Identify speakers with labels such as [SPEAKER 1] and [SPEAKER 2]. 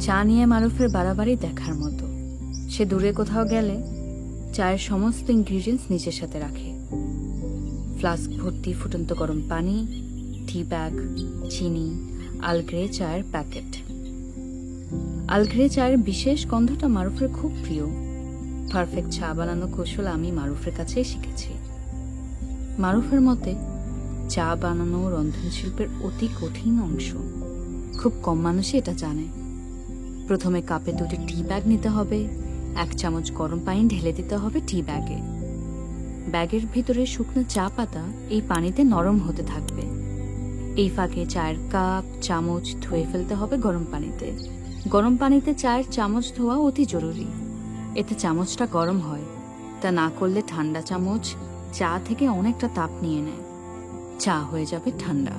[SPEAKER 1] চা নিয়ে মারুফের বাড়াবাড়ি দেখার মতো। সে দূরে কোথাও গেলে চায়ের সমস্ত ইনগ্রিডিয়েন্টস নিজের সাথে রাখে। ফ্লাস্ক ভর্তি ফুটন্ত গরম পানি, টি ব্যাগ, চিনি, আলগ্রে চায়ের প্যাকেট। আলগ্রে চায়ের বিশেষ গন্ধটা মারুফের খুব প্রিয়। পারফেক্ট চা বানানো কৌশল আমি মারুফের কাছেই শিখেছি। মারুফের মতে চা বানানো রন্ধনশিল্পের অতি কঠিন অংশ। খুব কম মানুষই এটা জানে। প্রথমে কাপে 2টি টি ব্যাগ নিতে হবে, 1 চামচ গরম পানি ঢেলে দিতে হবে টি ব্যাগে। ব্যাগের ভিতরে শুকনো চা পাতা এই পানিতে নরম হতে থাকবে। এই ফাঁকে চায়ের কাপ চামচ ধুয়ে ফেলতে হবে গরম পানিতে। গরম পানিতে চায়ের চামচ ধোয়া অতি জরুরি। এতে চামচটা গরম হয়। তা না করলে ঠান্ডা চামচ চা থেকে অনেকটা তাপ নিয়ে নেয়, চা হয়ে যাবে ঠান্ডা।